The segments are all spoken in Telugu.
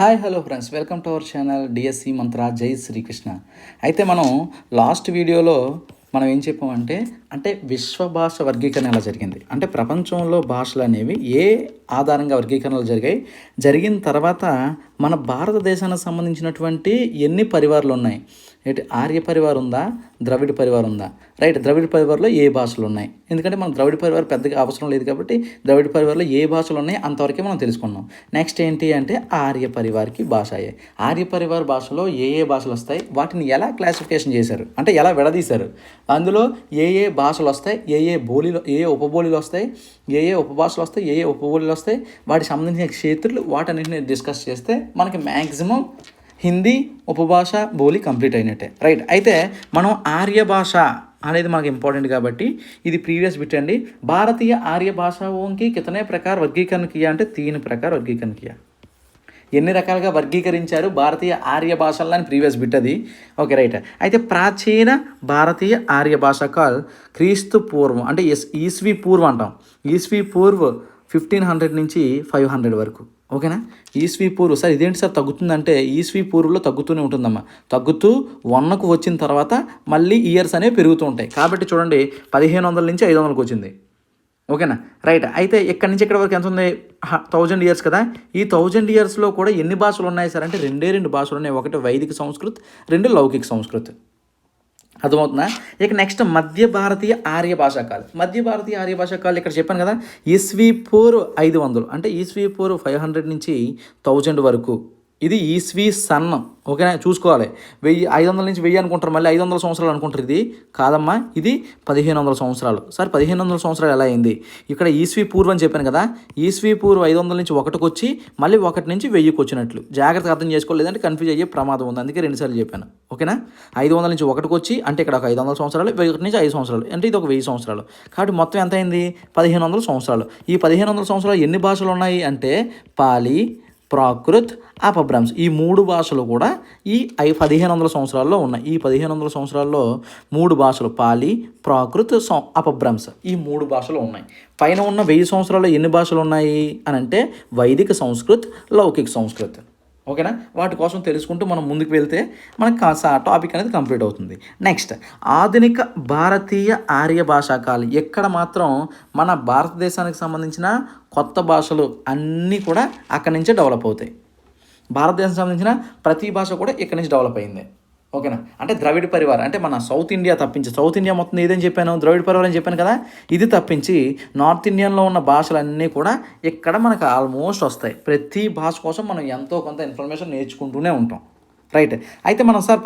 Hi hello friends, welcome to our channel DSC మంత్ర జై శ్రీకృష్ణ. అయితే మనం లాస్ట్ వీడియోలో మనం ఏం చెప్పామంటే విశ్వ భాష వర్గీకరణ ఎలా జరిగింది, అంటే ప్రపంచంలో భాషలు అనేవి ఏ ఆధారంగా వర్గీకరణలు జరిగిన తర్వాత మన భారతదేశానికి సంబంధించినటువంటి ఎన్ని పరివారాలు ఉన్నాయి, ఆర్య పరివారం ఉందా, ద్రవిడ పరివారం ఉందా, రైట్. ద్రవిడ పరివారంలో ఏ భాషలు ఉన్నాయి, ఎందుకంటే మనం ద్రవిడ పరివారం పెద్దగా అవసరం లేదు కాబట్టి ద్రవిడ పరివారంలో ఏ భాషలు ఉన్నాయి అంతవరకే మనం తెలుసుకున్నాం. నెక్స్ట్ ఏంటి అంటే ఆర్య పరివార్కి భాష అయ్యాయి. ఆర్య పరివార భాషలో ఏ భాషలు వస్తాయి, వాటిని ఎలా క్లాసిఫికేషన్ చేశారు అంటే ఎలా విడదీశారు, అందులో ఏ భాషలు వస్తాయి, ఏ ఉపబోలీలు వస్తాయి, ఏ ఉపభాషలు వస్తాయి, ఏ ఉపబోలీలు వస్తాయి, వాటికి సంబంధించిన క్షేత్రులు, వాటన్నింటిని డిస్కస్ చేస్తే మనకి మ్యాక్సిమం హిందీ ఉపభాష బోలి కంప్లీట్ అయినట్టే, రైట్. అయితే మనం ఆర్య భాష అనేది మనకు ఇంపార్టెంట్ కాబట్టి ఇది ప్రీవియస్ బిట్ అండి. భారతీయ ఆర్య భాషాओं కితనే ప్రకార వర్గీకరణ కియా అంటే 3 ప్రకార వర్గీకరణ కియా. ఎన్ని రకాలుగా వర్గీకరించారు భారతీయ ఆర్య భాషలని ప్రీవియస్ బిట్ అది, ఓకే రైట్. అయితే ప్రాచీన భారతీయ ఆర్య భాష కాల్ క్రీస్తు పూర్వం అంటే ఈస్వీ పూర్వం అంటాం. ఈస్వీ పూర్వ 1500 నుంచి 500 వరకు, ఓకేనా. ఈస్వీ పూర్వ సార్ ఇదేంటి సార్ తగ్గుతుందంటే ఈస్వీ పూర్వలో తగ్గుతూనే ఉంటుందమ్మా, తగ్గుతూ 1కు వచ్చిన తర్వాత మళ్ళీ ఇయర్స్ అనేవి పెరుగుతూ ఉంటాయి. కాబట్టి చూడండి 1500 నుంచి 500కి వచ్చింది, ఓకేనా రైట్. అయితే ఇక్కడి నుంచి ఇక్కడ వరకు ఎంత ఉంది, 1000 ఇయర్స్ కదా. ఈ 1000 ఇయర్స్లో కూడా ఎన్ని భాషలు ఉన్నాయి సార్ అంటే 2 భాషలు ఉన్నాయి. ఒకటి వైదిక సంస్కృత్, 2 లౌకిక సంస్కృత్. అర్థమవుతుందా? ఇక నెక్స్ట్ మధ్య భారతీయ ఆర్య భాషాకాలు. మధ్య భారతీయ ఆర్య భాషాకాలు ఇక్కడ చెప్పాను కదా, ఈస్వీ పూర్వ 500 అంటే ఈస్వీ పూర్వ 500 నుంచి 1000 వరకు. ఇది ఈస్వీ సన్, ఓకేనా చూసుకోవాలి. 500 నుంచి 1000 అనుకుంటారు, మళ్ళీ 500 సంవత్సరాలు అనుకుంటారు. ఇది కాదమ్మా, ఇది 1500 సంవత్సరాలు. సార్ 1500 సంవత్సరాలు ఎలా అయింది, ఇక్కడ ఈస్వీ పూర్వం అని చెప్పాను కదా, ఈస్వీ పూర్వ 500 నుంచి 1కి వచ్చి మళ్ళీ 1 నుంచి 1000కి వచ్చినట్లు జాగ్రత్తగా అర్థం చేసుకోలేదంటే కన్ఫ్యూజ్ అయ్యే ప్రమాదం ఉంది, అందుకే 2 సార్లు చెప్పాను, ఓకేనా. 500 నుంచి 1కి వచ్చి అంటే ఇక్కడ ఒక 500 సంవత్సరాలు, 1 నుంచి 5 సంవత్సరాలు అంటే ఇది ఒక 1000 సంవత్సరాలు. కాబట్టి మొత్తం ఎంత అయింది, 1500 సంవత్సరాలు. ఈ 1500 సంవత్సరాలు ఎన్ని భాషలు ఉన్నాయి అంటే పాలి, ప్రాకృత్, అపభ్రంశ్ ఈ 3 భాషలు కూడా ఈ 1500 సంవత్సరాల్లో ఉన్నాయి. ఈ 1500 సంవత్సరాల్లో 3 భాషలు పాలి, ప్రాకృత్, అపభ్రంశ్ ఈ 3 భాషలు ఉన్నాయి. పైన ఉన్న 1000 సంవత్సరాల్లో ఎన్ని భాషలు ఉన్నాయి అని అంటే వైదిక సంస్కృత్, లౌకిక సంస్కృత్, ఓకేనా. వాటి కోసం తెలుసుకుంటూ మనం ముందుకు వెళ్తే మనకు టాపిక్ అనేది కంప్లీట్ అవుతుంది. నెక్స్ట్ ఆధునిక భారతీయ ఆర్య భాషాకాలు. ఎక్కడ మాత్రం మన భారతదేశానికి సంబంధించిన కొత్త భాషలు అన్నీ కూడా అక్కడి నుంచే డెవలప్ అవుతాయి. భారతదేశానికి సంబంధించిన ప్రతి భాష కూడా ఇక్కడి నుంచి డెవలప్ అయింది, ఓకేనా. అంటే ద్రవిడ పరివారం అంటే మన సౌత్ ఇండియా తప్పించి, సౌత్ ఇండియా మొత్తం ఏదని చెప్పాను, ద్రవిడ పరివారం అని చెప్పాను కదా, ఇది తప్పించి నార్త్ ఇండియన్లో ఉన్న భాషలన్నీ కూడా ఇక్కడ మనకు ఆల్మోస్ట్ వస్తాయి. ప్రతి భాష కోసం మనం ఎంతో కొంత ఇన్ఫర్మేషన్ నేర్చుకుంటూనే ఉంటాం, రైట్. అయితే మనం సార్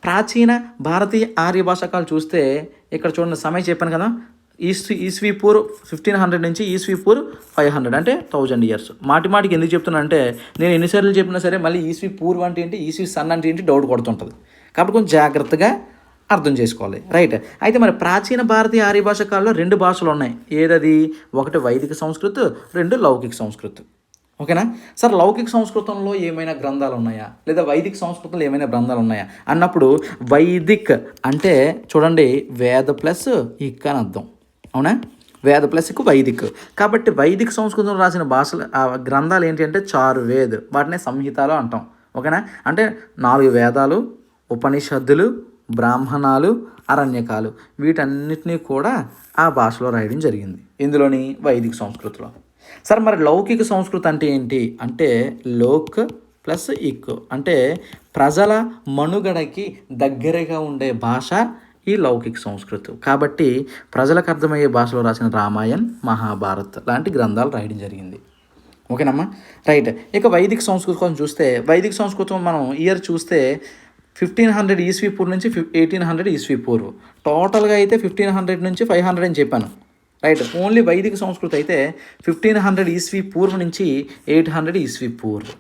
ప్రాచీన భారతీయ ఆర్య భాషకాలు చూస్తే ఇక్కడ చూడండి, సమయం చెప్పాను కదా, ఈస్వీ పూర్వ్ 1500 నుంచి ఈస్వీ పూర్వ్ 500 అంటే 1000 ఇయర్స్. మాటికి ఎందుకు చెప్తున్నా అంటే నేను ఎన్నిసార్లు చెప్పినా సరే మళ్ళీ ఈస్వీ పూర్వ్ అంటే ఏంటి, ఈస్వీ సన్ అంటే ఏంటి డౌట్ కొడుతుంటుంది. కాబట్టి కొంచెం జాగ్రత్తగా అర్థం చేసుకోవాలి, రైట్. అయితే మరి ప్రాచీన భారతీయ ఆర్య భాషకాల్లో 2 భాషలు ఉన్నాయి. ఏదది, ఒకటి వైదిక సంస్కృత్, 2 లౌకిక సంస్కృత్, ఓకేనా. సార్ లౌకిక సంస్కృతంలో ఏమైనా గ్రంథాలు ఉన్నాయా, లేదా వైదిక సంస్కృతంలో ఏమైనా గ్రంథాలు ఉన్నాయా అన్నప్పుడు వైదిక్ అంటే చూడండి వేద ప్లస్ ఇక్ అని అర్థం, అవునా. వేద ప్లస్ ఇక్ వైదిక్. కాబట్టి వైదిక సంస్కృతంలో రాసిన భాషలు గ్రంథాలు ఏంటి అంటే చారువేద్, వాటినే సంహితాలు అంటాం, ఓకేనా. అంటే 4 వేదాలు, ఉపనిషత్తులు, బ్రాహ్మణాలు, అరణ్యకాలు వీటన్నిటినీ కూడా ఆ భాషలో రాయడం జరిగింది. ఇందులోని వైదిక సంస్కృతిలో. సరే మరి లౌకిక సంస్కృతి అంటే ఏంటి అంటే లోక్ ప్లస్ ఇక్ అంటే ప్రజల మనుగడకి దగ్గరగా ఉండే భాష ఈ లౌకిక సంస్కృతి. కాబట్టి ప్రజలకు అర్థమయ్యే భాషలో రాసిన రామాయణ్, మహాభారత్ లాంటి గ్రంథాలు రాయడం జరిగింది, ఓకేనమ్మా రైట్. ఇక వైదిక సంస్కృతి కోసం చూస్తే వైదిక సంస్కృతం మనం ఇయర్ చూస్తే 1500 ఈస్వీ పూర్వ్ నుంచి 1800 ఈస్వీ పూర్వ్. టోటల్గా అయితే 1500 నుంచి 500 అని చెప్పాను, రైట్. ఓన్లీ వైదిక సంస్కృతి అయితే 1500 ఈస్వీ పూర్వ్ నుంచి 800 ఈస్వీ పూర్వ్,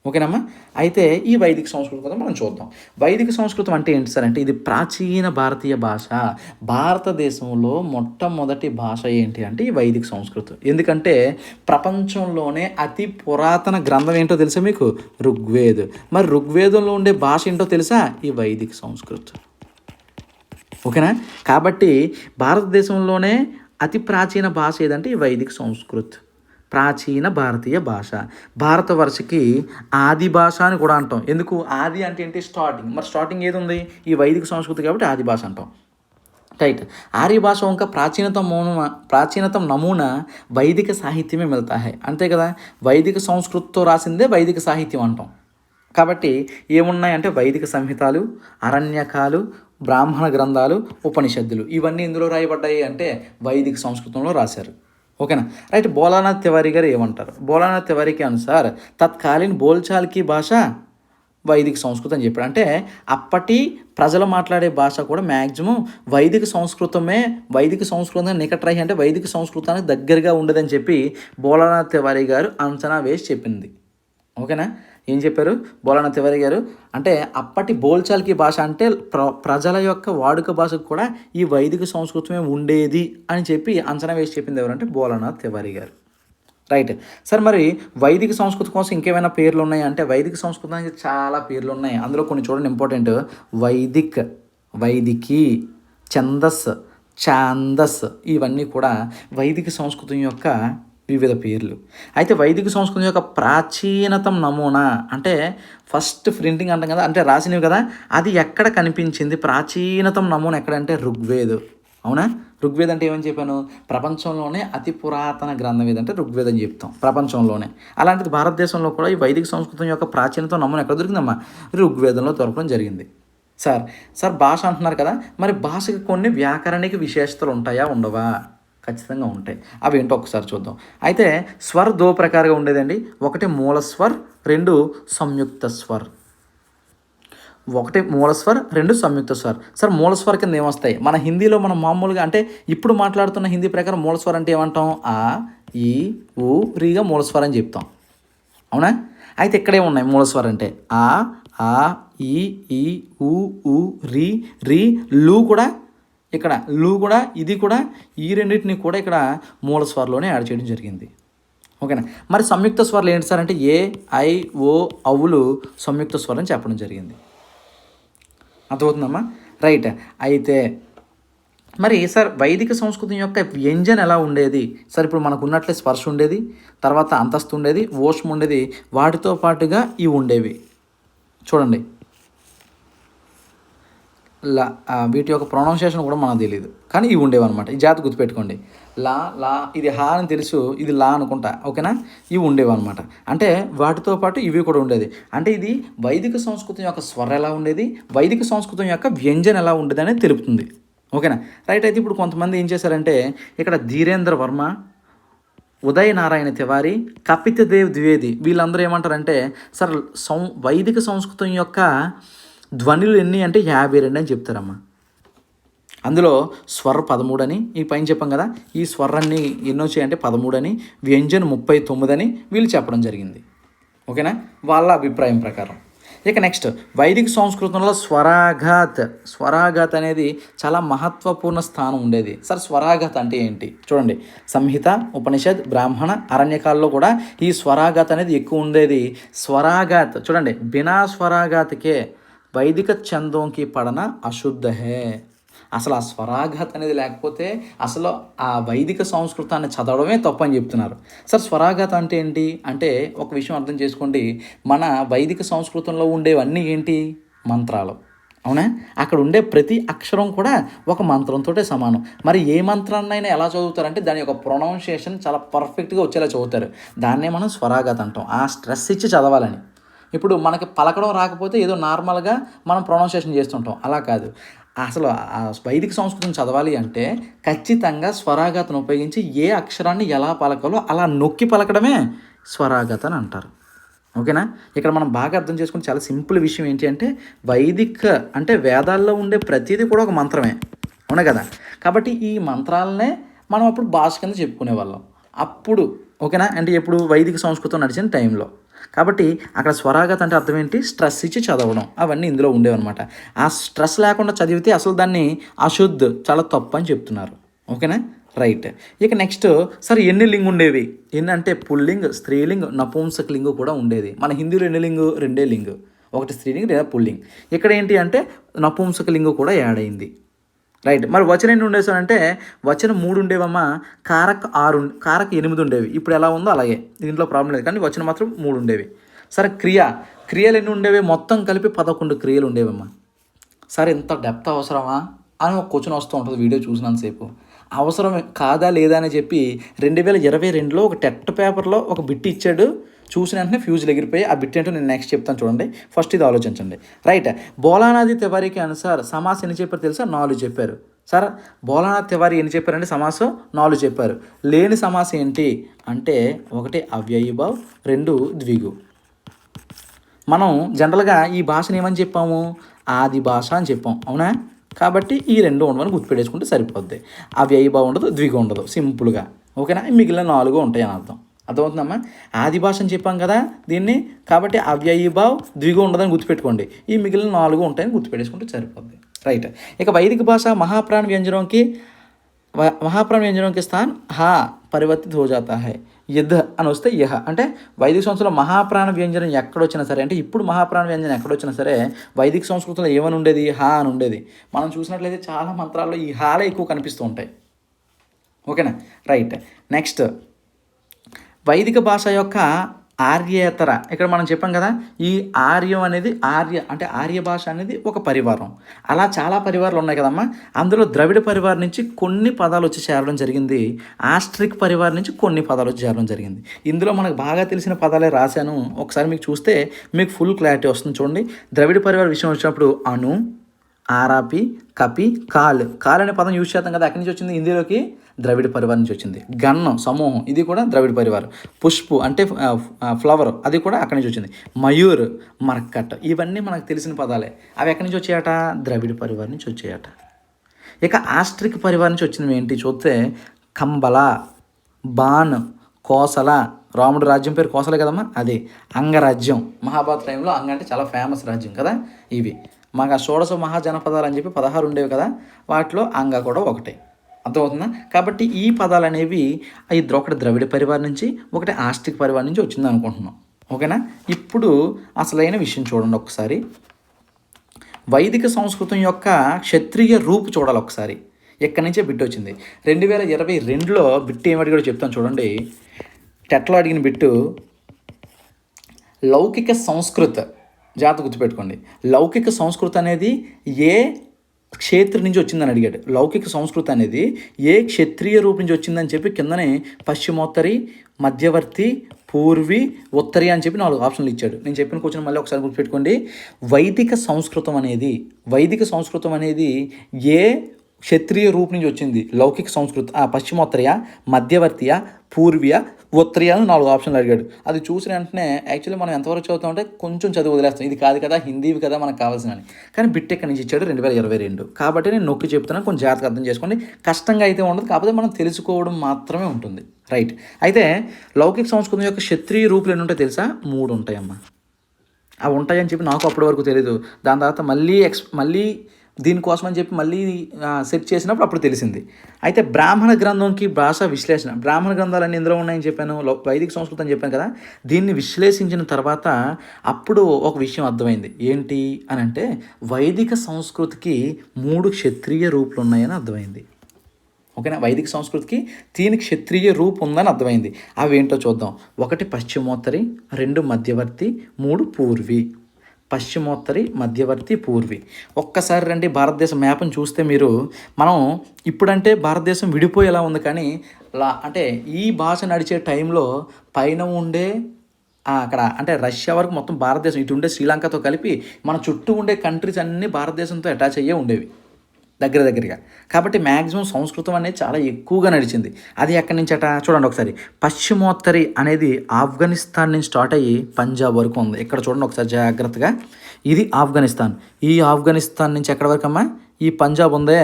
ఓకేనమ్మా. అయితే ఈ వైదిక సంస్కృతి కోసం మనం చూద్దాం. వైదిక సంస్కృతం అంటే ఏంటి సార్ అంటే ఇది ప్రాచీన భారతీయ భాష. భారతదేశంలో మొట్టమొదటి భాష ఏంటి అంటే ఈ వైదిక సంస్కృతం. ఎందుకంటే ప్రపంచంలోనే అతి పురాతన గ్రంథం ఏంటో తెలుసా మీకు, ఋగ్వేద్. మరి ఋగ్వేదంలో ఉండే భాష ఏంటో తెలుసా, ఈ వైదిక సంస్కృతం, ఓకేనా. కాబట్టి భారతదేశంలోనే అతి ప్రాచీన భాష ఏదంటే ఈ వైదిక సంస్కృత్. ప్రాచీన భారతీయ భాష. భారతవర్షకి ఆది భాష అని కూడా అంటాం. ఎందుకు ఆది అంటే ఏంటి? స్టార్టింగ్. మరి స్టార్టింగ్ ఏది ఉంది? ఈ వైదిక సంస్కృతి కాబట్టి ఆది భాష అంటాం. రైట్. ఆర్య భాష ఇంకా ప్రాచీనతం నమూనా వైదిక సాహిత్యమే మిగతా హై. అంతే కదా, వైదిక సంస్కృతితో రాసిందే వైదిక సాహిత్యం అంటాం. కాబట్టి ఏమున్నాయంటే వైదిక సంహితాలు, అరణ్యకాలు, బ్రాహ్మణ గ్రంథాలు, ఉపనిషత్తులు ఇవన్నీ ఇందులో రాయబడ్డాయి అంటే వైదిక సంస్కృతంలో రాశారు. ఓకేనా. రైట్. భోలానాథ్ తివారీ గారు ఏమంటారు? భోలానాథ్ తివారీ के अनुसार తత్కాలీన్ బోల్చాల్ की భాష వైదిక సంస్కృతం అని చెప్పాడు. అంటే అప్పటి ప్రజలు మాట్లాడే భాష కూడా మ్యాక్సిమం వైదిక సంస్కృతమే. వైదిక సంస్కృతం నికట్రహి అంటే వైదిక సంస్కృతానికి దగ్గరగా ఉండదని చెప్పి భోలానాథ్ తివారీ గారు అంచనా వేసి చెప్పింది. ఓకేనా. ఏం చెప్పారు భోలానాథ్ తివారీ గారు? అంటే అప్పటి బోల్చాల్కి భాష అంటే ప్రజల యొక్క వాడుక భాషకు కూడా ఈ వైదిక సంస్కృతమే ఉండేది అని చెప్పి అంచనా వేసి చెప్పింది ఎవరంటే భోలానాథ్ తివారీ గారు. రైట్. సార్ మరి వైదిక సంస్కృతి కోసం ఇంకేమైనా పేర్లు ఉన్నాయి అంటే వైదిక సంస్కృతానికి చాలా పేర్లు ఉన్నాయి. అందులో కొన్ని చూడండి ఇంపార్టెంట్. వైదికి, ఛందస్, ఛాందస్ ఇవన్నీ కూడా వైదిక సంస్కృతం యొక్క వివిధ పేర్లు. అయితే వైదిక సంస్కృతి యొక్క ప్రాచీనతం నమూనా అంటే ఫస్ట్ ప్రింటింగ్ అంటాం కదా, అంటే రాసినవి కదా, అది ఎక్కడ కనిపించింది? ప్రాచీనతం నమూనా ఎక్కడంటే ఋగ్వేద్. అవునా. ఋగ్వేద్ అంటే ఏమని చెప్పాను? ప్రపంచంలోనే అతి పురాతన గ్రంథం ఏదంటే ఋగ్వేదం అని చెప్తాం ప్రపంచంలోనే. అలాంటిది భారతదేశంలో కూడా ఈ వైదిక సంస్కృతం యొక్క ప్రాచీనత నమూనా ఎక్కడ దొరికిందమ్మా? ఋగ్వేదంలో దొరకడం జరిగింది. సార్ భాష అంటున్నారు కదా, మరి భాషకి కొన్ని వ్యాకరణిక విశేషతలు ఉంటాయా ఉండవా? ఖచ్చితంగా ఉంటాయి. అవి ఏంటో ఒకసారి చూద్దాం. అయితే స్వర్ దో ప్రకారంగా ఉండేదండి. ఒకటి మూల స్వర్, రెండు సంయుక్త స్వర్. ఒకటి మూల స్వర్, రెండు సంయుక్త స్వర్. సార్ మూల స్వర్ కింద ఏమొస్తాయి? మన హిందీలో మనం మామూలుగా అంటే ఇప్పుడు మాట్లాడుతున్న హిందీ ప్రకారం మూల స్వర్ అంటే ఏమంటాం? ఆ, ఈ, ఊ, రీగా మూల స్వరం అని చెప్తాం. అవునా. అయితే ఇక్కడే ఉన్నాయి మూల స్వరం అంటే ఆ, ఈ, ఊ, రీ, లూ కూడా ఇక్కడ ఇది కూడా ఈ రెండింటిని కూడా ఇక్కడ మూల స్వరంలోనే యాడ్ చేయడం జరిగింది. ఓకేనా. మరి సంయుక్త స్వరాలు ఏంటి సార్ అంటే ఏ, ఐ, ఓ, అవులు సంయుక్త స్వరం చెప్పడం జరిగింది. అర్థమవుతుందమ్మా. రైట్. అయితే మరి సార్ వైదిక సంస్కృతి యొక్క వ్యంజన ఎలా ఉండేది? సార్ ఇప్పుడు మనకు ఉన్నట్లే స్పర్శ ఉండేది, తర్వాత అంతస్తు ఉండేది, ఓష్మ ఉండేది, వాటితో పాటుగా ఇవి ఉండేవి. చూడండి వీటి యొక్క ప్రొనౌన్సియేషన్ కూడా మనకు తెలియదు, కానీ ఇవి ఉండేవి అనమాట. ఈ జాతి గుర్తుపెట్టుకోండి. లా ఇది హా అని తెలుసు, ఇది లా అనుకుంటా. ఓకేనా. ఇవి ఉండేవి అనమాట. అంటే వాటితో పాటు ఇవి కూడా ఉండేది. అంటే ఇది వైదిక సంస్కృతం యొక్క స్వర ఎలా ఉండేది, వైదిక సంస్కృతం యొక్క వ్యంజన ఎలా ఉండేది అనేది తెలుపుతుంది. ఓకేనా. రైట్. అయితే ఇప్పుడు కొంతమంది ఏం చేశారంటే ఇక్కడ ధీరేంద్ర వర్మ, ఉదయ్ నారాయణ తివారీ, కపితదేవ్ ద్వివేది వీళ్ళందరూ ఏమంటారంటే సార్ వైదిక సంస్కృతం యొక్క ధ్వనులు ఎన్ని అంటే 52 అని చెప్తారమ్మా. అందులో స్వర 13 అని ఈ పైన చెప్పాం కదా, ఈ స్వరాన్ని ఎన్నో చేయంటే 13 అని, వ్యంజన్ 39 అని వీళ్ళు చెప్పడం జరిగింది. ఓకేనా, వాళ్ళ అభిప్రాయం ప్రకారం. ఇక నెక్స్ట్ వైదిక సంస్కృతంలో స్వరాఘాత్ అనేది చాలా మహత్వపూర్ణ స్థానం ఉండేది. సార్ స్వరాఘాత్ అంటే ఏంటి చూడండి. సంహిత, ఉపనిషద్, బ్రాహ్మణ, అరణ్యకాల్లో కూడా ఈ స్వరాఘాత్ అనేది ఎక్కువ ఉండేది. స్వరాఘాత్ చూడండి, బినా స్వరాఘాత్కే వైదిక ఛందోంకి పడన అశుద్ధ హే. అసలు ఆ స్వరాఘాత్ అనేది లేకపోతే అసలు ఆ వైదిక సంస్కృతాన్ని చదవడమే తప్పని చెప్తున్నారు. సార్ స్వరాఘాత్ అంటే ఏంటి అంటే ఒక విషయం అర్థం చేసుకోండి. మన వైదిక సంస్కృతంలో ఉండేవన్నీ ఏంటి? మంత్రాలు. అవునా. అక్కడ ఉండే ప్రతి అక్షరం కూడా ఒక మంత్రంతో సమానం. మరి ఏ మంత్రాన్నైనా ఎలా చదువుతారంటే దాని యొక్క ప్రొనౌన్సియేషన్ చాలా పర్ఫెక్ట్గా వచ్చేలా చదువుతారు. దాన్నే మనం స్వరాఘాత్ అంటాం. ఆ స్ట్రెస్ ఇచ్చి చదవాలని. ఇప్పుడు మనకి పలకడం రాకపోతే ఏదో నార్మల్గా మనం ప్రొనౌన్సియేషన్ చేస్తుంటాం, అలా కాదు. అసలు ఆ వైదిక సంస్కృతం చదవాలి అంటే ఖచ్చితంగా స్వరాఘాతను ఉపయోగించి ఏ అక్షరాన్ని ఎలా పలకాలో అలా నొక్కి పలకడమే స్వరాఘాత అని అంటారు. ఓకేనా. ఇక్కడ మనం బాగా అర్థం చేసుకుని చాలా సింపుల్ విషయం ఏంటి అంటే వైదిక అంటే వేదాల్లో ఉండే ప్రతిదీ కూడా ఒక మంత్రమే. అవునా కదా. కాబట్టి ఈ మంత్రాలనే మనం అప్పుడు భాష కింద చెప్పుకునే వాళ్ళం అప్పుడు. ఓకేనా. అంటే ఎప్పుడు వైదిక సంస్కృతం నడిచిన టైంలో. కాబట్టి అక్కడ స్వరాఘాత్ అంటే అర్థం ఏంటి? స్ట్రెస్ ఇచ్చి చదవడం. అవన్నీ ఇందులో ఉండేవన్నమాట. ఆ స్ట్రెస్ లేకుండా చదివితే అసలు దాన్ని అశుద్ధ్, చాలా తప్పు అని చెప్తున్నారు. ఓకేనా. రైట్. ఇక నెక్స్ట్ సరే ఎన్ని లింగ్ ఉండేవి? ఎన్ని అంటే పుల్లింగ్, స్త్రీలింగ్, నపుంసక లింగు కూడా ఉండేది. మన హిందీలో ఎన్ని లింగు? 2 లింగు, ఒకటి స్త్రీలింగ్ లేదా పుల్లింగ్. ఇక్కడ ఏంటి అంటే నపుంసక లింగు కూడా యాడ్ అయింది. రైట్. మరి వచనం ఎన్ని ఉండేవి సార్ అంటే వచనం 3 ఉండేవమ్మా, కారక్ 6 కారక్ 8 ఉండేవి. ఇప్పుడు ఎలా ఉందో అలాగే, దీంట్లో ప్రాబ్లం లేదు, కానీ వచనం మాత్రం 3 ఉండేవి. సరే క్రియలు ఎన్ని ఉండేవి? మొత్తం కలిపి 11 క్రియలు ఉండేవమ్మా. సరే ఇంత డెప్త్ అవసరమా అని ఒక క్వశ్చన్ వస్తూ ఉంటుంది వీడియో చూసినంతసేపు. అవసరం కాదా లేదా అని చెప్పి 2022లో ఒక టెట్ పేపర్లో ఒక బిట్ ఇచ్చాడు, చూసిన వెంటనే ఫ్యూజులు ఎగిరిపోయి. ఆ బిట్ ఏంటో నేను నెక్స్ట్ చెప్తాను చూడండి, ఫస్ట్ ఇది ఆలోచించండి. రైట్. బోలానాథ్ తివారీకి అనుసార్ సమాస్ ఎన్ని చెప్పారు తెలుసా? 4 చెప్పారు. సార్ బోలానాథ్ తివారీ ఎన్ని చెప్పారంటే సమాసం 4 చెప్పారు. లేని సమాసం ఏంటి అంటే 1 అవ్యయీభావ్, 2 ద్విగు. మనం జనరల్గా ఈ భాషను ఏమని చెప్పాము? ఆది భాష అని చెప్పాం, అవునా? కాబట్టి ఈ 2 ఉండమని గుర్తుపెట్టేసుకుంటే సరిపోద్ది. అవ్యయీభావం ఉండదు, ద్విగు ఉండదు, సింపుల్గా. ఓకేనా? మిగిలిన 4 ఉంటాయి అని అర్థమవుతుందమ్మా. ఆది భాష అని చెప్పాం కదా దీన్ని, కాబట్టి అవ్యయీభావ్, ద్విగు ఉండదని గుర్తుపెట్టుకోండి. ఈ మిగిలిన 4 ఉంటాయని గుర్తుపెట్టేసుకుంటే సరిపోద్ది. రైట్. ఇక వైదిక భాష महाप्राण व्यंजनों के स्थान हा परिवर्तित हो जाता है. యుద్ధ అని వస్తే యహ అంటే వైదిక సంస్కృతిలో మహాప్రాణ వ్యంజనం ఎక్కడొచ్చినా సరే, అంటే ఇప్పుడు మహాప్రాణ వ్యంజనం ఎక్కడొచ్చినా సరే వైదిక సంస్కృతిలో ఏమని ఉండేది? హా అని ఉండేది. మనం చూసినట్లయితే చాలా మంత్రాల్లో ఈ హాలే ఎక్కువ కనిపిస్తూ ఉంటాయి. ఓకేనా? రైట్. నెక్స్ట్ వైదిక భాష యొక్క ఆర్యేతర. ఇక్కడ మనం చెప్పాం కదా, ఈ ఆర్యం అనేది ఆర్య భాష అనేది ఒక పరివారం. అలా చాలా పరివారాలు ఉన్నాయి కదమ్మా. అందులో ద్రవిడ పరివారం నుంచి కొన్ని పదాలు వచ్చి చేరడం జరిగింది, ఆస్ట్రిక్ పరివారం నుంచి కొన్ని పదాలు వచ్చి చేరడం జరిగింది. ఇందులో మనకు బాగా తెలిసిన పదాలే రాశాను, ఒకసారి మీకు చూస్తే మీకు ఫుల్ క్లారిటీ వస్తుంది. చూడండి, ద్రవిడ పరివార విషయం వచ్చినప్పుడు అను, ఆరాపి, కపి, కాల్ అనే పదం యూజ్ చేస్తాం కదా, అక్కడి నుంచి వచ్చింది హిందీలోకి, ద్రవిడ పరివారం నుంచి వచ్చింది. గన్నం సమూహం, ఇది కూడా ద్రవిడ పరివారం. పుష్పు అంటే ఫ్లవర్, అది కూడా అక్కడి నుంచి వచ్చింది. మయూర్, మర్కట్, ఇవన్నీ మనకు తెలిసిన పదాలే. అవి ఎక్కడి నుంచి వచ్చాయట? ద్రవిడ పరివారం నుంచి వచ్చాయట. ఇక ఆస్ట్రిక్ పరివారం నుంచి వచ్చినవి ఏంటి చూస్తే కంబల, బాన్, కోసల. రాముడు రాజ్యం పేరు కోసలే కదమ్మా, అదే. అంగరాజ్యం, మహాభారత టైంలో అంగ అంటే చాలా ఫేమస్ రాజ్యం కదా. ఇవి మాకు ఆ షోడశ మహాజనపదాలు అని చెప్పి 16 ఉండేవి కదా, వాటిలో అంగ కూడా ఒకటే. అర్థమవుతుందా? కాబట్టి ఈ పదాలు అనేవి ఒకటి ద్రవిడ పరివారం నుంచి, ఒకటి ఆస్ట్రిక్ పరివారం నుంచి వచ్చింది అనుకుంటున్నాం. ఓకేనా? ఇప్పుడు అసలైన విషయం చూడండి ఒకసారి. వైదిక సంస్కృతం యొక్క క్షత్రియ రూపు చూడాలి ఒకసారి. ఎక్కడి నుంచే బిట్టు వచ్చింది. 2022లో బిట్టు ఏమడిగాడో చెప్తాను చూడండి. టెట్లో అడిగిన బిట్టు లౌకిక సంస్కృత. జాగ్రత్త గుర్తుపెట్టుకోండి, లౌకిక సంస్కృతి అనేది ఏ క్షేత్ర నుంచి వచ్చిందని అడిగాడు. లౌకిక సంస్కృతి అనేది ఏ క్షత్రియ రూపం నుంచి వచ్చిందని చెప్పి కిందనే పశ్చిమోత్తరి, మధ్యవర్తి, పూర్వి, ఉత్తరి అని చెప్పి 4 ఆప్షన్లు ఇచ్చాడు. నేను చెప్పిన క్వశ్చన్ మళ్ళీ ఒకసారి గుర్తుపెట్టుకోండి. వైదిక సంస్కృతం అనేది ఏ క్షత్రియ రూపం నుంచి వచ్చింది? లౌకిక సంస్కృతి పశ్చిమోత్తరయ, మధ్యవర్తియ, పూర్వీయ, ఉత్తరీయ అని 4 ఆప్షన్లు అడిగాడు. అది చూసిన వెంటనే యాక్చువల్లీ మనం ఎంతవరకు చదువుతామంటే కొంచెం చదువు వదిలేస్తాం, ఇది కాదు కదా, హిందీవి కదా మనకు కావాల్సినవి. కానీ బిట్ ఎక్కడి నుంచి ఇచ్చాడు? 2022. కాబట్టి నేను నొక్కి చెప్తున్నాను, కొంచెం జాగ్రత్తగా అర్థం చేసుకోండి. కష్టంగా అయితే ఉండదు, కాకపోతే మనం తెలుసుకోవడం మాత్రమే ఉంటుంది. రైట్. అయితే లౌకిక సంస్కృతం యొక్క క్షత్రియ రూపులు ఎన్ని ఉంటాయో తెలుసా? 3 ఉంటాయమ్మా. అవి ఉంటాయని చెప్పి నాకు అప్పటి వరకు తెలియదు. దాని తర్వాత మళ్ళీ దీనికోసం అని చెప్పి మళ్ళీ సెర్చ్ చేసినప్పుడు అప్పుడు తెలిసింది. అయితే బ్రాహ్మణ గ్రంథంకి భాషా విశ్లేషణ, బ్రాహ్మణ గ్రంథాలన్నీ ఇందులో ఉన్నాయని చెప్పాను, వైదిక సంస్కృతం అని చెప్పాను కదా. దీన్ని విశ్లేషించిన తర్వాత అప్పుడు ఒక విషయం అర్థమైంది. ఏంటి అని అంటే వైదిక సంస్కృతికి 3 క్షత్రియ రూపులు ఉన్నాయని అర్థమైంది. ఓకేనా? వైదిక సంస్కృతికి 3 క్షత్రియ రూపు ఉందని అర్థమైంది. అవి ఏంటో చూద్దాం. 1 పశ్చిమోత్తరి, 2 మధ్యవర్తి, 3 పూర్వి. పశ్చిమోత్తరి, మధ్యవర్తి, పూర్వి. ఒక్కసారి రండి భారతదేశం మ్యాప్ని చూస్తే మీరు, మనం ఇప్పుడంటే భారతదేశం విడిపోయేలా ఉంది, కానీ అంటే ఈ భాష నడిచే టైంలో పైన ఉండే అక్కడ అంటే రష్యా వరకు మొత్తం భారతదేశం, ఇటు ఉండే శ్రీలంకతో కలిపి మన చుట్టూ ఉండే కంట్రీస్ అన్నీ భారతదేశంతో అటాచ్ అయ్యే ఉండేవి దగ్గరగా. కాబట్టి మ్యాక్సిమం సంస్కృతం అనేది చాలా ఎక్కువగా నడిచింది. అది ఎక్కడి నుంచి అట చూడండి ఒకసారి. పశ్చిమోత్తరి అనేది ఆఫ్ఘనిస్తాన్ నుంచి స్టార్ట్ అయ్యి పంజాబ్ వరకు ఉంది. ఇక్కడ చూడండి ఒకసారి జాగ్రత్తగా, ఇది ఆఫ్ఘనిస్తాన్. ఈ ఆఫ్ఘనిస్తాన్ నుంచి ఎక్కడి వరకు అమ్మా? ఈ పంజాబ్ ఉందే,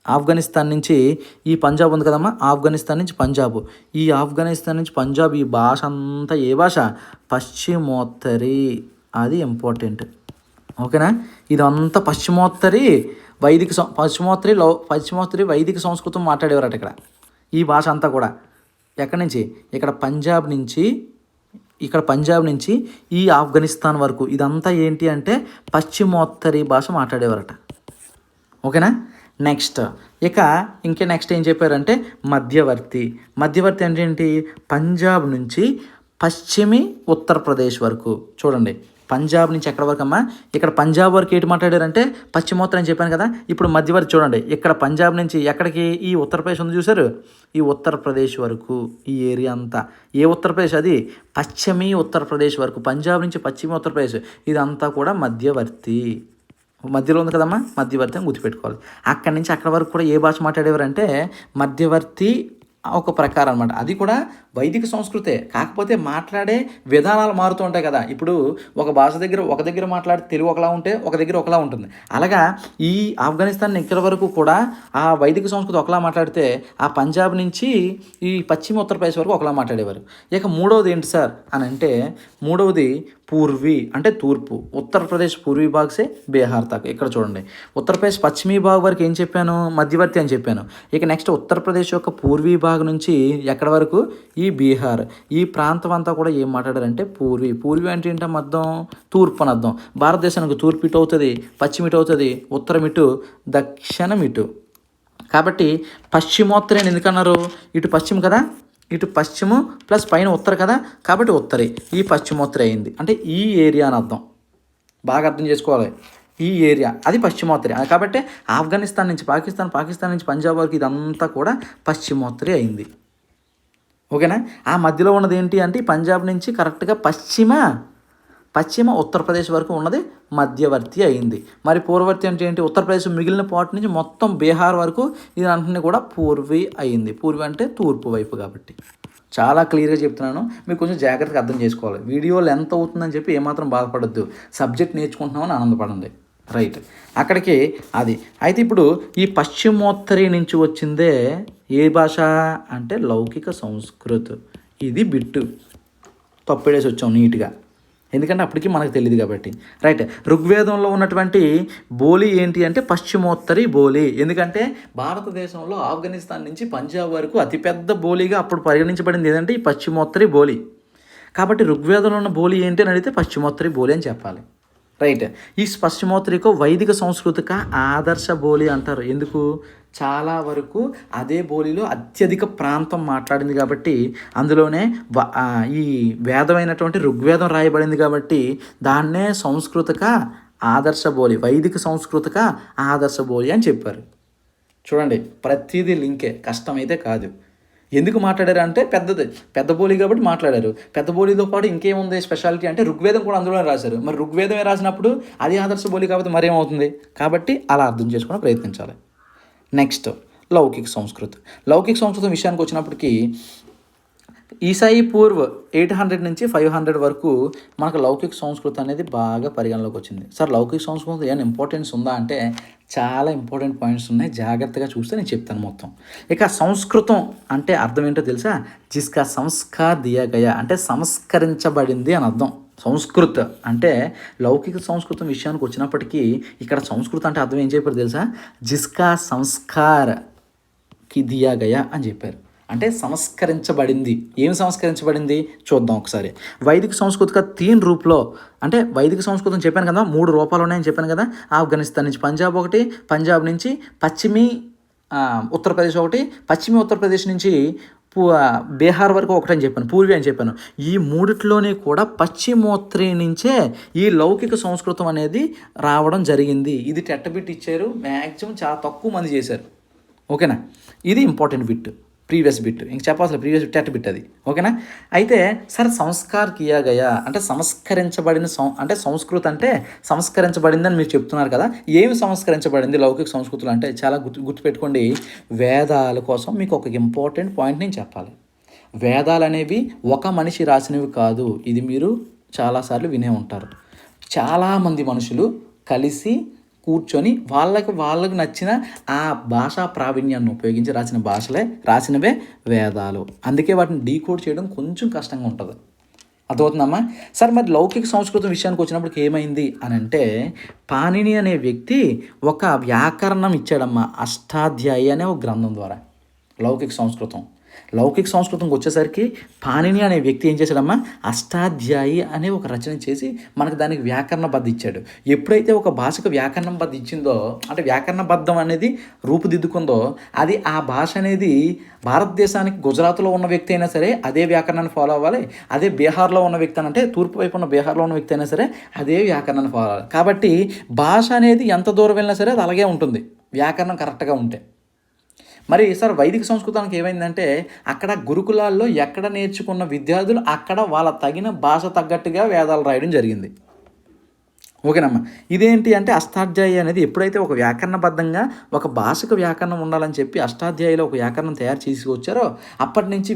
ఆఫ్ఘనిస్తాన్ నుంచి ఈ పంజాబ్ ఉంది కదమ్మా, ఆఫ్ఘనిస్తాన్ నుంచి పంజాబ్. ఈ ఆఫ్ఘనిస్తాన్ నుంచి పంజాబ్, ఈ భాష అంతా ఏ భాష? పశ్చిమోత్తరి. అది ఇంపార్టెంట్. ఓకేనా? ఇదంతా పశ్చిమోత్తరి వైదిక సంస్కృతం మాట్లాడేవారట ఇక్కడ. ఈ భాష అంతా కూడా ఎక్కడి నుంచి? ఇక్కడ పంజాబ్ నుంచి ఈ ఆఫ్ఘనిస్తాన్ వరకు ఇదంతా ఏంటి అంటే పశ్చిమోత్తరి భాష మాట్లాడేవారట. ఓకేనా? నెక్స్ట్ ఇక నెక్స్ట్ ఏం చెప్పారంటే మధ్యవర్తి. మధ్యవర్తి అంటే ఏంటి? పంజాబ్ నుంచి పశ్చిమి ఉత్తరప్రదేశ్ వరకు. చూడండి, పంజాబ్ నుంచి ఎక్కడ వరకు అమ్మా? ఇక్కడ పంజాబ్ వరకు ఏంటి మాట్లాడారంటే పశ్చిమోత్తరం అని చెప్పాను కదా. ఇప్పుడు మధ్యవర్తి చూడండి, ఇక్కడ పంజాబ్ నుంచి ఎక్కడికి? ఈ ఉత్తరప్రదేశ్ ఉంది చూసారు, ఈ ఉత్తరప్రదేశ్ వరకు ఈ ఏరియా అంతా. ఏ ఉత్తరప్రదేశ్? అది పశ్చిమి ఉత్తరప్రదేశ్ వరకు. పంజాబ్ నుంచి పశ్చిమ ఉత్తరప్రదేశ్ ఇదంతా కూడా మధ్యవర్తి. మధ్యలో ఉంది కదమ్మా, మధ్యవర్తి అని గుర్తుపెట్టుకోవాలి. అక్కడి నుంచి అక్కడ వరకు కూడా ఏ భాష మాట్లాడేవారంటే మధ్యవర్తి ఒక ప్రకారం అనమాట. అది కూడా వైదిక సంస్కృతే, కాకపోతే మాట్లాడే విధానాలు మారుతూ ఉంటాయి కదా. ఇప్పుడు ఒక భాష ఒక దగ్గర మాట్లాడే తెలుగు ఒకలా ఉంటే ఒక దగ్గర ఒకలా ఉంటుంది. అలాగా ఈ ఆఫ్ఘనిస్తాన్ ఇక్కడ వరకు కూడా ఆ వైదిక సంస్కృతి ఒకలా మాట్లాడితే ఆ పంజాబ్ నుంచి ఈ పశ్చిమ ఉత్తరప్రదేశ్ వరకు ఒకలా మాట్లాడేవారు. ఇక మూడవది ఏంటి సార్ అని అంటే, మూడవది పూర్వీ అంటే తూర్పు. ఉత్తరప్రదేశ్ పూర్వీ భాగ్సే బీహార్ తక్. ఇక్కడ చూడండి, ఉత్తరప్రదేశ్ పశ్చిమీ భాగ్ వరకు ఏం చెప్పాను? మధ్యవర్తి అని చెప్పాను. ఇక నెక్స్ట్ ఉత్తరప్రదేశ్ యొక్క పూర్వీ భాగ్ నుంచి ఎక్కడ వరకు? ఈ బీహార్. ఈ ప్రాంతం అంతా కూడా ఏం మాట్లాడారంటే పూర్వీ. పూర్వీ అంటే ఏంటో అర్థం? తూర్పు అని అర్థం. భారతదేశానికి తూర్పు ఇటు అవుతుంది, పశ్చిమ ఇటు అవుతుంది, ఉత్తరం ఇటు, దక్షిణం ఇటు. కాబట్టి పశ్చిమోత్తరి అని ఎందుకన్నారు? ఇటు పశ్చిమ కదా, ఇటు పశ్చిమ ప్లస్ పైన ఉత్తర కదా, కాబట్టి ఉత్తరి. ఈ పశ్చిమోత్తరి అయింది అంటే ఈ ఏరియా అని అర్థం. బాగా అర్థం చేసుకోవాలి, ఈ ఏరియా అది పశ్చిమోత్తరి. కాబట్టి ఆఫ్ఘనిస్తాన్ నుంచి పాకిస్తాన్ నుంచి పంజాబ్ వరకు ఇదంతా కూడా పశ్చిమోత్తరి అయింది. ఓకేనా? ఆ మధ్యలో ఉన్నది ఏంటి అంటే పంజాబ్ నుంచి కరెక్ట్గా పశ్చిమ ఉత్తరప్రదేశ్ వరకు ఉన్నది మధ్యవర్తి అయింది. మరి పూర్వవర్తి అంటే ఏంటి? ఉత్తరప్రదేశ్ మిగిలిన పార్ట్ నుంచి మొత్తం బీహార్ వరకు ఇది అన్నీ కూడా పూర్వీ అయింది. పూర్వీ అంటే తూర్పు వైపు. కాబట్టి చాలా క్లియర్గా చెప్తున్నాను, మీరు కొంచెం జాగ్రత్తగా అర్థం చేసుకోవాలి. వీడియో లెంత్ అవుతుందని చెప్పి ఏమాత్రం బాధపడద్దు, సబ్జెక్ట్ నేర్చుకుంటున్నామని ఆనందపడండి. రైట్, అక్కడికి అది. అయితే ఇప్పుడు ఈ పశ్చిమోత్తరి నుంచి వచ్చిందే ఏ భాష అంటే లౌకిక సంస్కృత్. ఇది బిట్టు తప్పేసి వచ్చాం నీట్గా, ఎందుకంటే అప్పటికి మనకు తెలియదు కాబట్టి. రైట్, ఋగ్వేదంలో ఉన్నటువంటి బోలి ఏంటి అంటే పశ్చిమోత్తరి బోలి. ఎందుకంటే భారతదేశంలో ఆఫ్ఘనిస్తాన్ నుంచి పంజాబ్ వరకు అతిపెద్ద బోలిగా అప్పుడు పరిగణించబడింది ఏదంటే ఈ పశ్చిమోత్తరి బోలి. కాబట్టి ఋగ్వేదంలో ఉన్న బోలి ఏంటి అని అడిగితే పశ్చిమోత్తరి బోలి అని చెప్పాలి. రైట్, ఈ పశ్చిమోత్తరికో వైదిక సంస్కృతిక ఆదర్శ బోలి అంటారు. ఎందుకు? చాలా వరకు అదే బోలిలో అత్యధిక ప్రాంతం మాట్లాడింది కాబట్టి, అందులోనే ఈ వేదమైనటువంటి ఋగ్వేదం రాయబడింది కాబట్టి దాన్నే సంస్కృతిక ఆదర్శ బోలి, వైదిక సంస్కృతిక ఆదర్శ బోలి అని చెప్పారు. చూడండి, ప్రతిదీ లింకే, కష్టమైతే కాదు. ఎందుకు మాట్లాడారు అంటే పెద్ద బోలి కాబట్టి మాట్లాడారు. పెద్ద బోలితో పాటు ఇంకేముంది స్పెషాలిటీ అంటే ఋగ్వేదం కూడా అందులోనే రాశారు. మరి ఋగ్వేదమే రాసినప్పుడు అది ఆదర్శ బోలి కాబట్టి మరేమవుతుంది? కాబట్టి అలా అర్థం చేసుకుని ప్రయత్నించాలి. నెక్స్ట్ లౌకిక సంస్కృతి. లౌకిక సంస్కృతి విషయానికి వచ్చినప్పటికీ ఈసాయి పూర్వ్ 800 నుంచి 500 వరకు మనకు లౌకిక సంస్కృతి అనేది బాగా పరిగణలోకి వచ్చింది. సార్ లౌకిక సంస్కృతి ఏమైనా ఇంపార్టెన్స్ ఉందా అంటే చాలా ఇంపార్టెంట్ పాయింట్స్ ఉన్నాయి, జాగ్రత్తగా చూస్తే నేను చెప్తాను మొత్తం. ఇక సంస్కృతం అంటే అర్థం ఏంటో తెలుసా? జిస్కా సంస్కార్ దియా గయా అంటే సంస్కరించబడింది అని అర్థం. సంస్కృత్ అంటే లౌకిక సంస్కృతం విషయానికి వచ్చినప్పటికీ ఇక్కడ సంస్కృతం అంటే అర్థం ఏం చెప్పారు తెలుసా? జిస్కా సంస్కార్ కి దియా గయా అని చెప్పారు. అంటే సంస్కరించబడింది. ఏం సంస్కరించబడింది చూద్దాం ఒకసారి. వైదిక సంస్కృతిక 3 రూపులో అంటే వైదిక సంస్కృతం చెప్పాను కదా, 3 రూపాలు ఉన్నాయని చెప్పాను కదా. ఆఫ్ఘనిస్తాన్ నుంచి పంజాబ్ ఒకటి, పంజాబ్ నుంచి పశ్చిమి ఉత్తరప్రదేశ్ ఒకటి, పశ్చిమి ఉత్తరప్రదేశ్ నుంచి బీహార్ వరకు ఒకటని చెప్పాను, పూర్వీ అని చెప్పాను. ఈ మూడిట్లోనే కూడా పశ్చిమోత్తరి నుంచే ఈ లౌకిక సంస్కృతం అనేది రావడం జరిగింది. ఇది టెట్టబిట్ ఇచ్చారు, మ్యాక్సిమం చాలా తక్కువ మంది చేశారు. ఓకేనా? ఇది ఇంపార్టెంట్ బిట్, ప్రీవియస్ బిట్. ఇంక చెప్పాల్సిన ప్రీవియస్ టెట్ బిట్ అది. ఓకేనా? అయితే సరే సంస్కార్ కియా గయా అంటే సంస్కరించబడిన అంటే సంస్కృతి అంటే సంస్కరించబడిందని మీరు చెప్తున్నారు కదా. ఏమి సంస్కరించబడింది లౌకిక సంస్కృతులు అంటే చాలా గుర్తుపెట్టుకోండి. వేదాల కోసం మీకు ఒక ఇంపార్టెంట్ పాయింట్ నేను చెప్పాలి. వేదాలు అనేవి ఒక మనిషి రాసినవి కాదు. ఇది మీరు చాలాసార్లు వినే ఉంటారు. చాలామంది మనుషులు కలిసి కూర్చొని వాళ్ళకు నచ్చిన ఆ భాషా ప్రావీణ్యాన్ని ఉపయోగించి రాసినవే వేదాలు. అందుకే వాటిని డీకోడ్ చేయడం కొంచెం కష్టంగా ఉంటుంది. అర్థమవుతుందమ్మా? సరే, మరి లౌకిక సంస్కృతం విషయానికి వచ్చినప్పటికి ఏమైంది అని అంటే పాణిని అనే వ్యక్తి ఒక వ్యాకరణం ఇచ్చాడమ్మా, అష్టాధ్యాయి అనే ఒక గ్రంథం ద్వారా లౌకిక సంస్కృతం. లౌకిక సంస్కృతంకి వచ్చేసరికి పాణిని అనే వ్యక్తి ఏం చేశాడమ్మా, అష్టాధ్యాయి అనే ఒక రచన చేసి మనకు దానికి వ్యాకరణ బద్ధ ఇచ్చాడు. ఎప్పుడైతే ఒక భాషకు వ్యాకరణం బద్ధ ఇచ్చిందో, అంటే వ్యాకరణ బద్ధం అనేది రూపుదిద్దుకుందో, అది ఆ భాష అనేది భారతదేశానికి గుజరాత్లో ఉన్న వ్యక్తి అయినా సరే అదే వ్యాకరణాన్ని ఫాలో అవ్వాలి, అదే బీహార్లో ఉన్న వ్యక్తి అని, అంటే తూర్పు వైపు ఉన్న బీహార్లో ఉన్న వ్యక్తి అయినా సరే అదే వ్యాకరణాన్ని ఫాలో అవ్వాలి. కాబట్టి భాష అనేది ఎంత దూరం వెళ్ళినా సరే అది అలాగే ఉంటుంది వ్యాకరణం కరెక్ట్గా ఉంటే. మరి సార్ వైదిక సంస్కృతానికి ఏమైందంటే, అక్కడ గురుకులాల్లో ఎక్కడ నేర్చుకున్న విద్యార్థులు అక్కడ వాళ్ళ తగిన భాష తగ్గట్టుగా వేదాలు రాయడం జరిగింది. ఓకేనమ్మా. ఇదేంటి అంటే అష్టాధ్యాయి అనేది ఎప్పుడైతే ఒక వ్యాకరణబద్ధంగా ఒక భాషకు వ్యాకరణం ఉండాలని చెప్పి అష్టాధ్యాయిలో ఒక వ్యాకరణం తయారు చేసి వచ్చారో అప్పటి నుంచి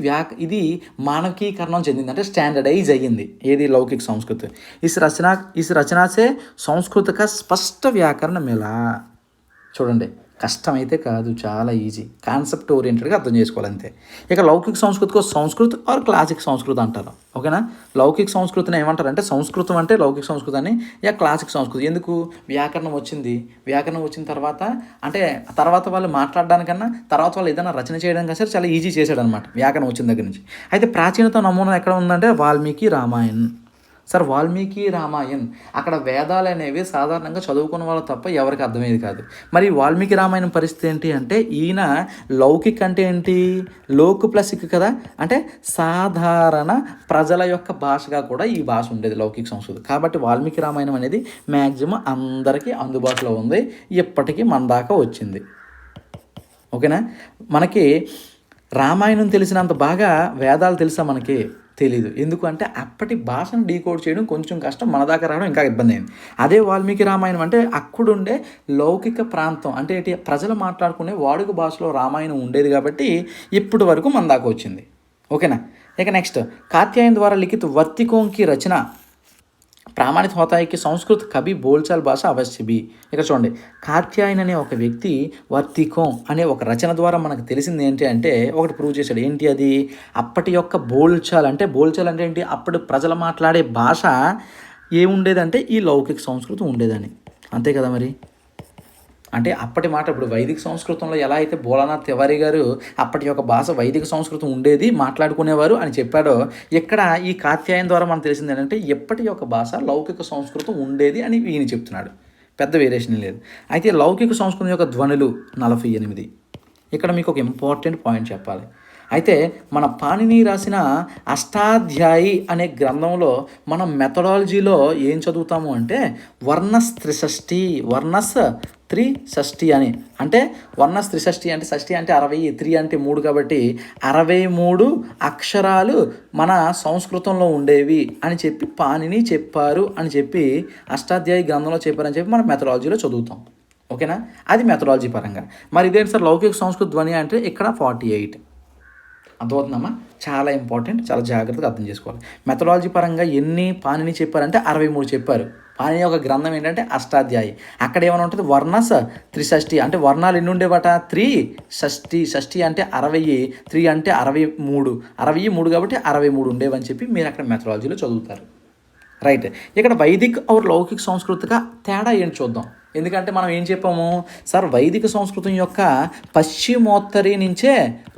ఇది మానవీకరణం చెందింది, అంటే స్టాండర్డైజ్ అయ్యింది. ఏది లౌకిక సంస్కృతి. ఇస్ రచనాసే సంస్కృతిక స్పష్ట వ్యాకరణం ఎలా. చూడండి, కష్టమైతే కాదు, చాలా ఈజీ, కాన్సెప్ట్ ఓరియంటెడ్గా అర్థం చేసుకోవాలంతే. ఇక లౌకిక సంస్కృతికి సంస్కృత్ ఆర్ క్లాసిక్ సంస్కృతి అంటారు. ఓకేనా. లౌకిక సంస్కృతిని ఏమంటారు అంటే, సంస్కృతం అంటే లౌకిక సంస్కృతి అని, ఇక క్లాసిక్ సంస్కృతి. ఎందుకు? వ్యాకరణం వచ్చింది, వ్యాకరణం వచ్చిన తర్వాత అంటే తర్వాత వాళ్ళు మాట్లాడడానికన్నా తర్వాత వాళ్ళు ఏదైనా రచన చేయడానికి సరే చాలా ఈజీ చేశాడు అనమాట వ్యాకరణం వచ్చిన దగ్గర నుంచి. అయితే ప్రాచీనత నమూనా ఎక్కడ ఉందంటే వాల్మీకి రామాయణ్. సార్ వాల్మీకి రామాయణ్, అక్కడ వేదాలు అనేవి సాధారణంగా చదువుకున్న వాళ్ళు తప్ప ఎవరికి అర్థమయ్యేది కాదు. మరి వాల్మీకి రామాయణం పరిస్థితి ఏంటి అంటే, ఈయన లౌకిక్ అంటే ఏంటి, లోక్ ప్లస్ ఇక్ కదా, అంటే సాధారణ ప్రజల యొక్క భాషగా కూడా ఈ భాష ఉండేది లౌకిక సంస్కృతి. కాబట్టి వాల్మీకి రామాయణం అనేది మ్యాక్సిమం అందరికీ అందుబాటులో ఉంది, ఇప్పటికీ మన దాకా వచ్చింది. ఓకేనా. మనకి రామాయణం తెలిసినంత బాగా వేదాలు తెలుసా మనకి? తెలీదు. ఎందుకంటే అప్పటి భాషను డీకోడ్ చేయడం కొంచెం కష్టం, మన దాకా రావడం ఇంకా ఇబ్బంది అయింది. అదే వాల్మీకి రామాయణం అంటే అక్కడుండే లౌకిక ప్రాంతం, అంటే ఏంటి, ప్రజలు మాట్లాడుకునే వాడుక భాషలో రామాయణం ఉండేది కాబట్టి ఇప్పటి వరకు మన దాకా వచ్చింది. ఓకేనా. ఇక నెక్స్ట్, కాత్యాయన్ ద్వారా లిఖిత వర్తికోంకి రచన ప్రామాణిత హోతాయికి సంస్కృత్ కవి బోల్చాల్ భాష అవశ్య భీ. ఇక్కడ చూడండి, కాత్యాయన్ అనే ఒక వ్యక్తి వర్తికోం అనే ఒక రచన ద్వారా మనకు తెలిసింది ఏంటి అంటే ఒకటి ప్రూవ్ చేశాడు. ఏంటి అది? అప్పటి యొక్క బోల్చాల్ అంటే ఏంటి, అప్పుడు ప్రజలు మాట్లాడే భాష ఏముండేదంటే ఈ లౌకిక సంస్కృతి ఉండేదని. అంతే కదా మరి. అంటే అప్పటి మాట, ఇప్పుడు వైదిక సంస్కృతంలో ఎలా అయితే భోలానాథ్ తివారీ గారు అప్పటి యొక్క భాష వైదిక సంస్కృతం ఉండేది, మాట్లాడుకునేవారు అని చెప్పాడో, ఇక్కడ ఈ కాత్యాయన్ ద్వారా మనకు తెలిసింది ఏంటంటే ఎప్పటి యొక్క భాష లౌకిక సంస్కృతం ఉండేది అని ఈయన చెప్తున్నాడు. పెద్ద వేరియేషన్ లేదు. అయితే లౌకిక సంస్కృతం యొక్క ధ్వనులు 48. ఇక్కడ మీకు ఒక ఇంపార్టెంట్ పాయింట్ చెప్పాలి. అయితే మన పాణిని రాసిన అష్టాధ్యాయి అనే గ్రంథంలో మనం మెథడాలజీలో ఏం చదువుతాము అంటే వర్ణస్ త్రిషష్ఠి అని, అంటే వర్ణస్ త్రిషష్ఠి అంటే షష్ఠి అంటే 60, 3 అంటే 3 కాబట్టి 63 అక్షరాలు మన సంస్కృతంలో ఉండేవి అని చెప్పి పాణిని చెప్పారు అని చెప్పి అష్టాధ్యాయి గ్రంథంలో చెప్పారని చెప్పి మనం మెథడాలజీలో చదువుతాం. ఓకేనా. అది మెథడాలజీ పరంగా. మరి ఇదేంటి సార్ లౌకిక సంస్కృత ధ్వని అంటే ఇక్కడ 48. అర్థమవుతుందమ్మా. చాలా ఇంపార్టెంట్, చాలా జాగ్రత్తగా అర్థం చేసుకోవాలి. మెథడాలజీ పరంగా ఎన్ని పాణిని చెప్పారంటే 63 చెప్పారు. పాణిని యొక్క గ్రంథం ఏంటంటే అష్టాధ్యాయి. అక్కడ ఏమైనా ఉంటుంది వర్ణస్ త్రిషష్ఠి, అంటే వర్ణాలు ఎన్ని ఉండేవట 3, షష్ఠి అంటే 60, 3 అంటే 63 కాబట్టి 63 ఉండేవని చెప్పి మీరు అక్కడ మెథడాలజీలో చదువుతారు. రైట్. ఇక్కడ వైదిక్ ఔర్ లౌకిక సంస్కృతిగా తేడా ఏంటి చూద్దాం. ఎందుకంటే మనం ఏం చెప్పాము సార్, వైదిక సంస్కృతం యొక్క పశ్చిమోత్తరి నుంచే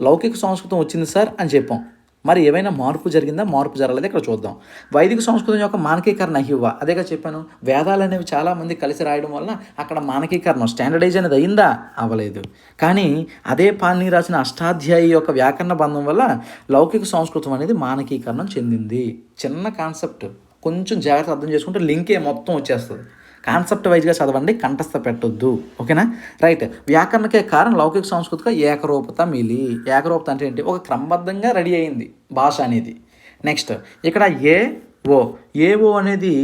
లౌకిక సంస్కృతం వచ్చింది సార్ అని చెప్పాం. మరి ఏమైనా మార్పు జరిగిందా? మార్పు జరగలేదు. ఇక్కడ చూద్దాం. వైదిక సంస్కృతం యొక్క మానకీకరణ అహివ్వ, అదేగా చెప్పాను. వేదాలు అనేవి చాలామంది కలిసి రాయడం వల్ల అక్కడ మానకీకరణం స్టాండర్డైజ్ అనేది అయిందా? అవ్వలేదు. కానీ అదే పాణిని రాసిన అష్టాధ్యాయి యొక్క వ్యాకరణ బంధం వల్ల లౌకిక సంస్కృతం అనేది మానకీకరణం చెందింది. చిన్న కాన్సెప్ట్, కొంచెం జాగ్రత్త అర్థం చేసుకుంటే లింకే మొత్తం వచ్చేస్తుంది. కాన్సెప్ట్ వైజ్గా చదవండి, కంఠస్థ పెట్టొద్దు. ఓకేనా. రైట్. వ్యాకరణకే కారణం లౌకిక సంస్కృతిగా ఏకరూపత మిలి. ఏకరూపత అంటే ఏంటి? ఒక క్రమబద్ధంగా రెడీ అయింది భాష అనేది. నెక్స్ట్ ఇక్కడ ఏఓ అనేది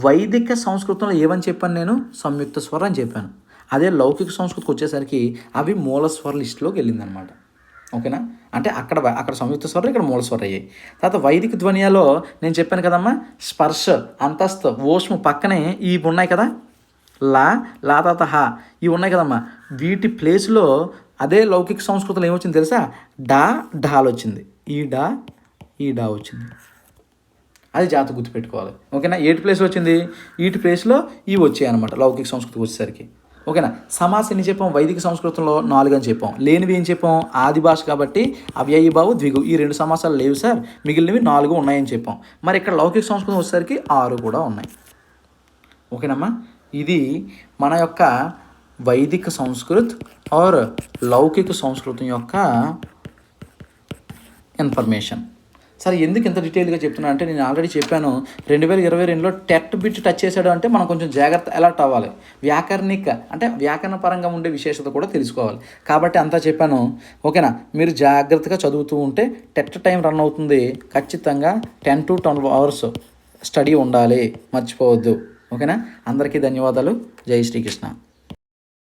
వైదిక సంస్కృతంలో ఏమని చెప్పాను నేను? సంయుక్త స్వరం అని చెప్పాను. అదే లౌకిక సంస్కృతికి వచ్చేసరికి అవి మూల స్వర లిస్టులోకి వెళ్ళిందనమాట. ఓకేనా. అంటే అక్కడ సంయుక్త స్వరం, ఇక్కడ మూల స్వరం అయ్యాయి. తర్వాత వైదిక ధ్వనియాలో నేను చెప్పాను కదమ్మా, స్పర్శ, అంతస్తు, ఓష్ము పక్కనే ఇవి ఉన్నాయి కదా, లా తాత హా, ఇవి ఉన్నాయి కదమ్మా. వీటి ప్లేస్లో అదే లౌకిక సంస్కృతిలో ఏమొచ్చింది తెలుసా? ఢాల్ వచ్చింది. ఈ డా వచ్చింది. అది జాగ్రత్త గుర్తుపెట్టుకోవాలి. ఓకేనా. ఏటి ప్లేస్లో వచ్చింది? వీటి ప్లేస్లో ఇవి వచ్చాయి అనమాట లౌకిక సంస్కృతికి వచ్చేసరికి. ఓకేనా. సమాస్ ఎన్ని చెప్పాం? వైదిక సంస్కృతంలో 4 అని చెప్పాం. లేనివి ఏం చెప్పాం? ఆది భాష కాబట్టి అవ్యయీభావు, ద్విగు ఈ 2 సమాసాలు లేవు సార్, మిగిలినవి 4 ఉన్నాయని చెప్పాం. మరి ఇక్కడ లౌకిక సంస్కృతం వచ్చేసరికి 6 కూడా ఉన్నాయి. ఓకేనమ్మా. ఇది మన యొక్క వైదిక సంస్కృత్ ఆర్ లౌకిక సంస్కృతం యొక్క ఇన్ఫర్మేషన్. సరే, ఎందుకు ఇంత డీటెయిల్గా చెప్తున్నా అంటే నేను ఆల్రెడీ చెప్పాను, 2022లో టెట్ బిట్ టచ్ చేశాడు అంటే మనం కొంచెం జాగ్రత్త అలర్ట్ అవ్వాలి. వ్యాకరణిక అంటే వ్యాకరణ పరంగా ఉండే విశేషత కూడా తెలుసుకోవాలి. కాబట్టి అంతా చెప్పాను. ఓకేనా. మీరు జాగ్రత్తగా చదువుతూ ఉంటే టెట్ టైం రన్ అవుతుంది. ఖచ్చితంగా 10 to 12 hours స్టడీ ఉండాలి, మర్చిపోవద్దు. ఓకేనా. అందరికీ ధన్యవాదాలు. జై శ్రీకృష్ణ.